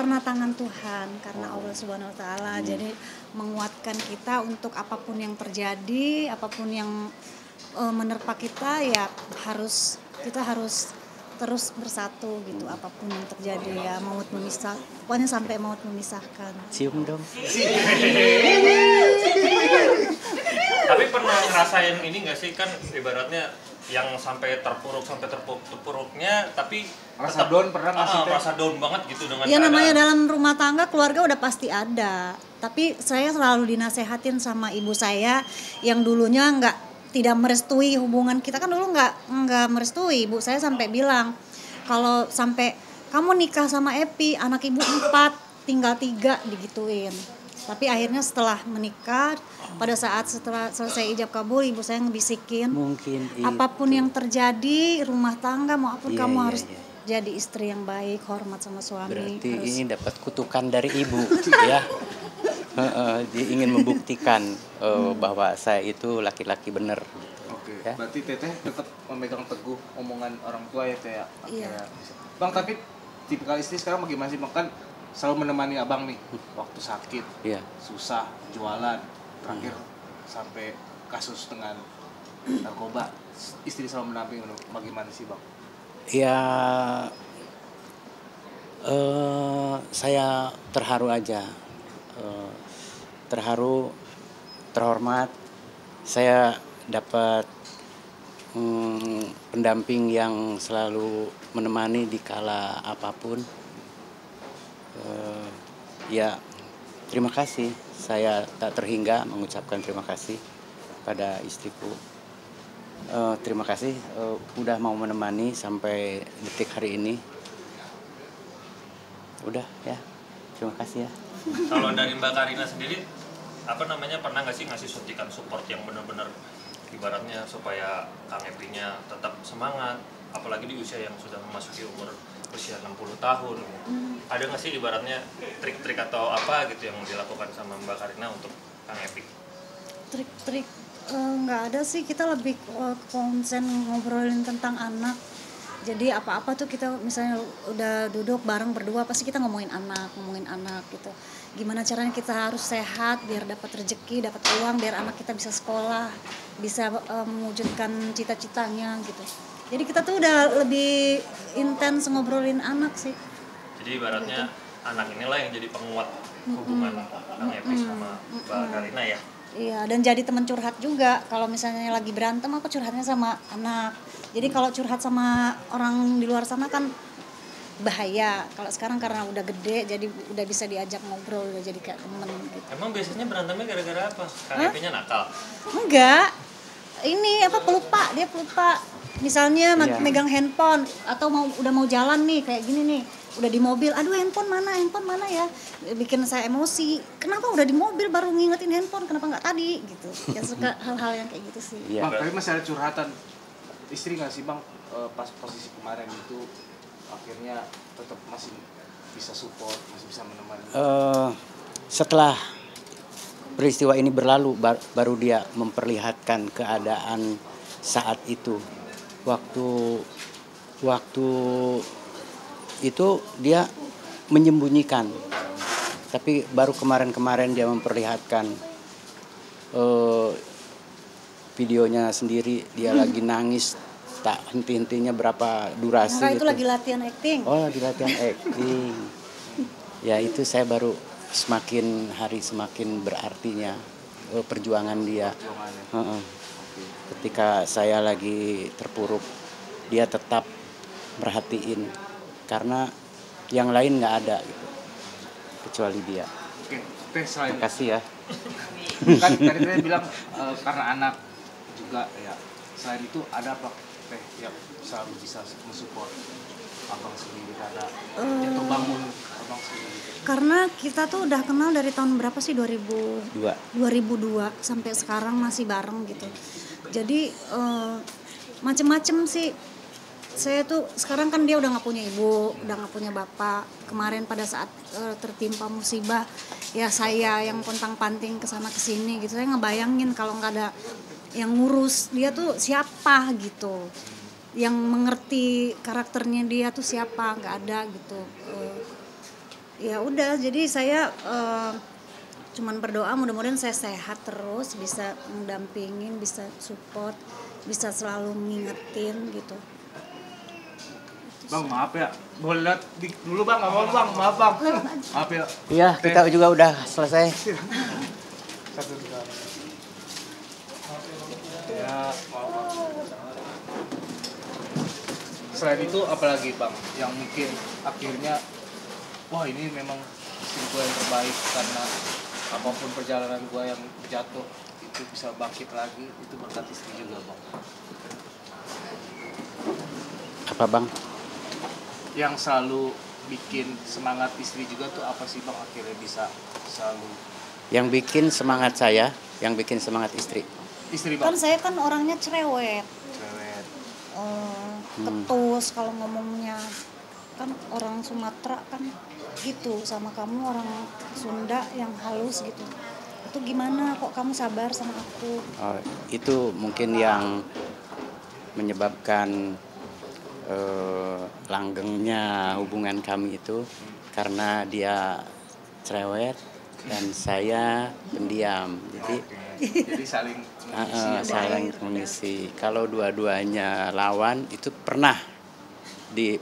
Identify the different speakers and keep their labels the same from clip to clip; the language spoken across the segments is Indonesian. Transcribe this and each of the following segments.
Speaker 1: karena tangan Tuhan, karena Allah Subhanahu Wa Taala. Jadi menguatkan kita untuk apapun yang terjadi, apapun yang menerpa kita, ya kita harus terus bersatu gitu, apapun yang terjadi, ya maut memisah, pokoknya sampai maut memisahkan.
Speaker 2: Cium dong.
Speaker 3: Tapi pernah ngerasain ini nggak sih, kan ibaratnya yang sampai terpuruknya, tapi
Speaker 4: rasa down pernah nggak sih?
Speaker 3: Rasa down banget gitu dengan
Speaker 1: Ya namanya
Speaker 3: keadaan.
Speaker 1: dalam rumah tangga, keluarga udah pasti ada. Tapi saya selalu dinasehatin sama ibu saya yang dulunya tidak merestui hubungan kita, kan dulu nggak merestui. Ibu saya sampai bilang kalau sampai kamu nikah sama Epi, anak ibu 4 tinggal 3 digituin. Tapi akhirnya setelah menikah, pada saat setelah selesai ijab kabul, ibu saya ngebisikin,
Speaker 2: Mungkin
Speaker 1: apapun yang terjadi rumah tangga maupun
Speaker 2: Iya,
Speaker 1: kamu
Speaker 2: iya,
Speaker 1: harus
Speaker 2: iya.
Speaker 1: jadi istri yang baik, hormat sama suami.
Speaker 2: Berarti
Speaker 1: harus.
Speaker 2: ini dapat kutukan dari ibu ya. Dia ingin membuktikan bahwa saya itu laki-laki benar.
Speaker 4: Oke,
Speaker 2: Ya.
Speaker 4: berarti Teteh tetap memegang teguh omongan orang tua ya Teh ya.
Speaker 1: Iya.
Speaker 4: Bang, tapi tipikal istri sekarang bagaimana sih Bang? Kan selalu menemani abang nih waktu sakit,
Speaker 2: Iya.
Speaker 4: susah, jualan, terakhir sampai kasus dengan narkoba. Istri selalu mendampingi, bagaimana sih Bang?
Speaker 2: Ya, saya terharu aja, terharu, terhormat. Saya dapat pendamping yang selalu menemani di kala apapun. Ya, terima kasih. Saya tak terhingga mengucapkan terima kasih pada istriku. Terima kasih udah mau menemani sampai detik hari ini. Udah ya, terima kasih ya.
Speaker 3: Kalau dari Mbak Karina sendiri, pernah nggak sih ngasih suntikan support yang benar-benar ibaratnya supaya Kang Epi-nya tetap semangat, apalagi di usia yang sudah memasuki umur usia 60 tahun. Ada nggak sih ibaratnya trik-trik atau apa gitu yang dilakukan sama Mbak Karina untuk Kang Epi?
Speaker 1: Trik-trik nggak ada sih, kita lebih konsen ngobrolin tentang anak. Jadi apa-apa tuh kita misalnya udah duduk bareng berdua, pasti kita ngomongin anak gitu. Gimana caranya kita harus sehat biar dapat rezeki, dapat uang, biar anak kita bisa sekolah, bisa mewujudkan cita-citanya gitu. Jadi kita tuh udah lebih intens ngobrolin anak sih.
Speaker 3: Jadi ibaratnya anak inilah yang jadi penguat hubungan Kang Epi sama Mbak Karina ya.
Speaker 1: Iya, dan jadi teman curhat juga. Kalau misalnya lagi berantem, aku curhatnya sama anak. Jadi kalau curhat sama orang di luar sana kan bahaya. Kalau sekarang karena udah gede, jadi udah bisa diajak ngobrol, udah jadi kayak temen gitu.
Speaker 3: Emang biasanya berantemnya gara-gara apa? Kang Epi-nya nakal?
Speaker 1: Enggak, ini pelupa, dia pelupa. Misalnya
Speaker 2: Iya.
Speaker 1: megang handphone atau udah mau jalan nih kayak gini nih, udah di mobil, aduh handphone mana ya, bikin saya emosi. Kenapa udah di mobil baru ngingetin handphone, kenapa nggak tadi gitu? Ya suka hal-hal yang kayak gitu sih.
Speaker 2: Iya.
Speaker 4: Bang, tapi masih ada curhatan istri nggak sih Bang, pas posisi kemarin itu akhirnya tetap masih bisa support, masih bisa menemani?
Speaker 2: Setelah peristiwa ini berlalu, baru dia memperlihatkan keadaan saat itu. Waktu itu dia menyembunyikan, tapi baru kemarin dia memperlihatkan videonya sendiri, dia lagi nangis tak henti-hentinya berapa durasi
Speaker 1: Nah,
Speaker 2: gitu.
Speaker 1: itu lagi latihan acting.
Speaker 2: Oh, lagi latihan acting. Ya itu saya baru semakin hari semakin berartinya perjuangan dia. Ketika saya lagi terpuruk, dia tetap merhatiin, karena yang lain nggak ada gitu, kecuali dia.
Speaker 4: Oke, Teh selain
Speaker 2: Terima kasih ya.
Speaker 4: kan tadi Teh bilang karena anak juga ya. Selain itu ada apa Teh yang selalu bisa mensupport abang sendiri karena jatuh bangun abang sendiri?
Speaker 1: Karena kita tuh udah kenal dari tahun berapa sih, 2002
Speaker 2: Dua.
Speaker 1: sampai sekarang masih bareng gitu. Jadi macem-macem sih. Saya tuh sekarang kan dia udah nggak punya ibu, udah nggak punya bapak. Kemarin pada saat tertimpa musibah, ya saya yang pontang-panting kesana kesini gitu. Saya ngebayangin kalau nggak ada yang ngurus dia tuh siapa gitu, yang mengerti karakternya dia tuh siapa, nggak ada gitu. ya udah, jadi saya cuman berdoa mudah-mudahan saya sehat terus, bisa mendampingin, bisa support, bisa selalu ngingetin gitu.
Speaker 4: Bang, maaf ya. Boleh lihat dulu Bang, nggak mau Bang. Maaf Bang. Maaf ya.
Speaker 2: Iya, kita juga udah selesai.
Speaker 4: Satu dua. Ya, maaf. Selain itu apalagi Bang yang mungkin akhirnya wah ini memang istri gue yang terbaik karena apapun perjalanan gue yang jatuh itu bisa bangkit lagi, itu berkat istri juga Bang.
Speaker 2: Apa Bang?
Speaker 4: Yang selalu bikin semangat istri juga tuh apa sih Bang akhirnya bisa selalu
Speaker 2: Yang bikin semangat saya, yang bikin semangat istri.
Speaker 4: istri
Speaker 1: Kan
Speaker 4: Bang?
Speaker 1: saya kan orangnya cerewet,
Speaker 4: Cewek.
Speaker 1: ketus kalau ngomongnya, kan orang Sumatera kan gitu, sama kamu orang Sunda yang halus gitu. Itu gimana kok kamu sabar sama aku?
Speaker 2: Oh, itu mungkin yang menyebabkan langgengnya hubungan kami itu karena dia cerewet dan saya pendiam.
Speaker 4: Jadi saling mengisi ya, Bang.
Speaker 2: Saling mengisi. Kalau dua-duanya lawan itu pernah di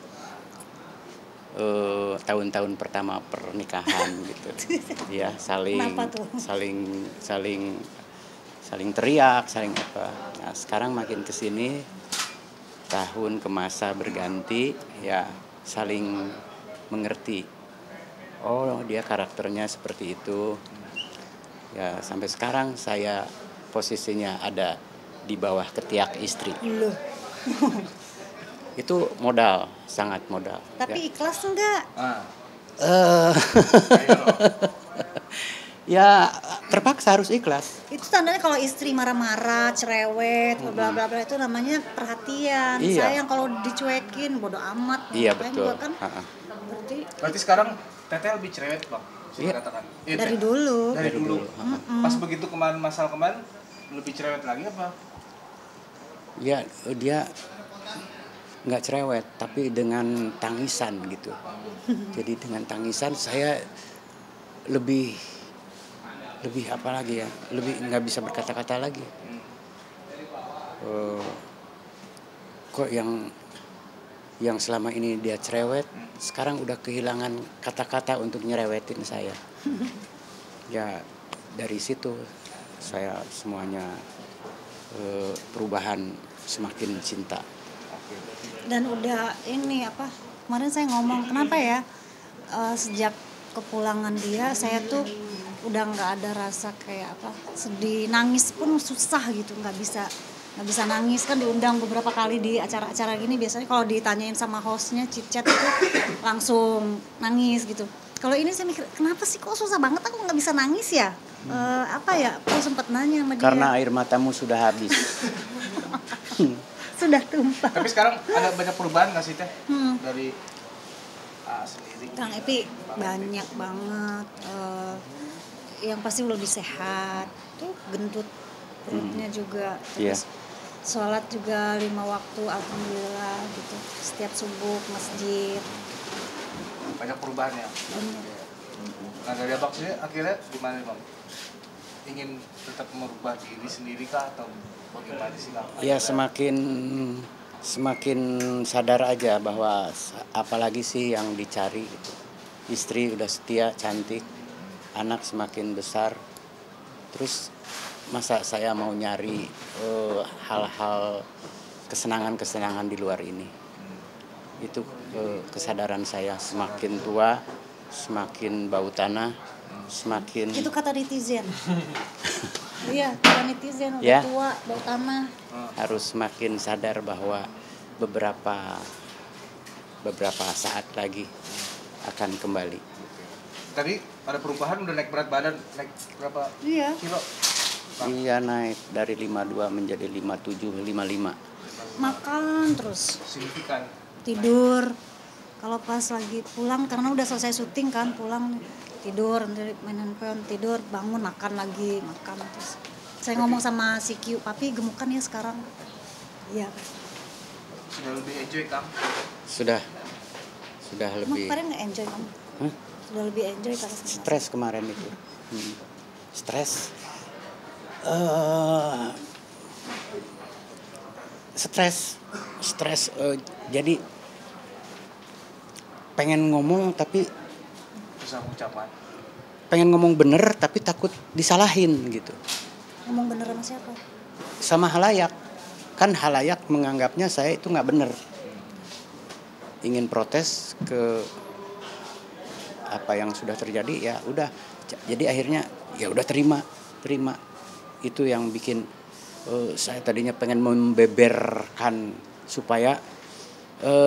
Speaker 2: tahun-tahun pertama pernikahan gitu. Ya,
Speaker 1: Kenapa tuh?
Speaker 2: saling teriak, saling apa. Nah, sekarang makin kesini tahun ke masa berganti, ya saling mengerti. Oh, dia karakternya seperti itu. Ya, sampai sekarang saya posisinya ada di bawah ketiak istri.
Speaker 1: Loh.
Speaker 2: Itu modal, sangat modal.
Speaker 1: Tapi ikhlas enggak?
Speaker 2: Eh,
Speaker 4: Ayo.
Speaker 2: ya terpaksa harus ikhlas.
Speaker 1: Itu tandanya kalau istri marah-marah, cerewet, bla bla bla itu namanya perhatian.
Speaker 2: Iya.
Speaker 1: Sayang kalau dicuekin bodo amat.
Speaker 2: Iya,
Speaker 1: Makanya
Speaker 2: betul.
Speaker 1: juga kan
Speaker 4: Berarti sekarang Teteh lebih cerewet Bang, bisa
Speaker 2: Iya.
Speaker 4: dikatakan.
Speaker 1: dari dulu.
Speaker 4: Dari dulu. Pas begitu kemarin masalah kemarin lebih cerewet lagi apa?
Speaker 2: Ya, dia nggak cerewet, tapi dengan tangisan gitu. Jadi dengan tangisan saya lebih apa lagi ya? Lebih nggak bisa berkata-kata lagi. Kok yang selama ini dia cerewet, sekarang udah kehilangan kata-kata untuk nyerewetin saya. Ya dari situ saya semuanya perubahan semakin cinta.
Speaker 1: Dan udah ini apa? Kemarin saya ngomong kenapa ya? Sejak kepulangan dia saya tuh udah nggak ada rasa kayak apa sedih, nangis pun susah gitu, nggak bisa nangis. Kan diundang beberapa kali di acara-acara gini, biasanya kalau ditanyain sama hostnya chit-chat itu langsung nangis gitu. Kalau ini saya mikir kenapa sih kok susah banget aku nggak bisa nangis ya? Apa ya? Aku sempat nanya sama dia.
Speaker 2: Karena air matamu sudah habis.
Speaker 1: Sudah tumpah.
Speaker 4: Tapi sekarang ada banyak perubahan nggak sih Teh dari sendiri?
Speaker 1: Kang Epi banyak banget. Yang pasti lebih sehat. Tuh gendut perutnya juga. Terus sholat juga 5 waktu, alhamdulillah gitu. Setiap subuh ke masjid.
Speaker 4: Banyak perubahan ya.
Speaker 1: Banyak.
Speaker 4: Nah dari Abang sendiri akhirnya gimana Bang? Ingin tetap merubah diri sendiri kah atau bagaimana sih Bang?
Speaker 2: Ya semakin sadar aja bahwa apalagi sih yang dicari gitu. Istri udah setia, cantik, anak semakin besar. Terus masa saya mau nyari hal-hal kesenangan-kesenangan di luar ini. Itu kesadaran saya semakin tua, semakin bau tanah, semakin
Speaker 1: Itu kata netizen. Iya, kata netizen udah
Speaker 2: Ya.
Speaker 1: tua, bau tanah.
Speaker 2: harus semakin sadar bahwa beberapa saat lagi akan kembali.
Speaker 4: Tadi ada perubahan, udah naik berat badan, naik berapa
Speaker 1: Iya.
Speaker 4: kilo?
Speaker 2: Iya, naik dari 52 menjadi 57, 55.
Speaker 1: Makan terus.
Speaker 4: Signifikan.
Speaker 1: Tidur kalau pas lagi pulang karena udah selesai syuting kan, pulang tidur, nanti main handphone, tidur, bangun makan lagi, makan terus. Saya ngomong sama si Q, papi gemukan ya sekarang. Iya.
Speaker 4: Sudah lebih enjoy Kang?
Speaker 2: Sudah
Speaker 1: Emang
Speaker 2: lebih.
Speaker 1: kemarin nggak enjoy kamu?
Speaker 2: Hah?
Speaker 1: sudah lebih enjoy karena
Speaker 2: Stres kemarin itu. Stres. Stres. Jadi pengen ngomong tapi
Speaker 4: susah ucapan.
Speaker 2: pengen ngomong bener tapi takut disalahin gitu.
Speaker 1: ngomong bener sama siapa?
Speaker 2: Sama halayak. Kan halayak menganggapnya saya itu nggak bener. Ingin protes ke apa yang sudah terjadi, ya udah. Jadi akhirnya ya udah terima. Itu yang bikin saya tadinya pengen membeberkan supaya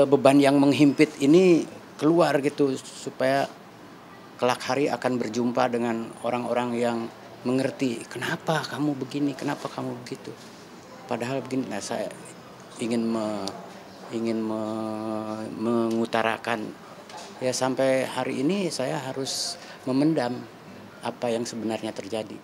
Speaker 2: beban yang menghimpit ini keluar gitu, supaya kelak hari akan berjumpa dengan orang-orang yang mengerti kenapa kamu begini, kenapa kamu begitu. Padahal begini. Nah, saya ingin mengutarakan, ya sampai hari ini saya harus memendam apa yang sebenarnya terjadi.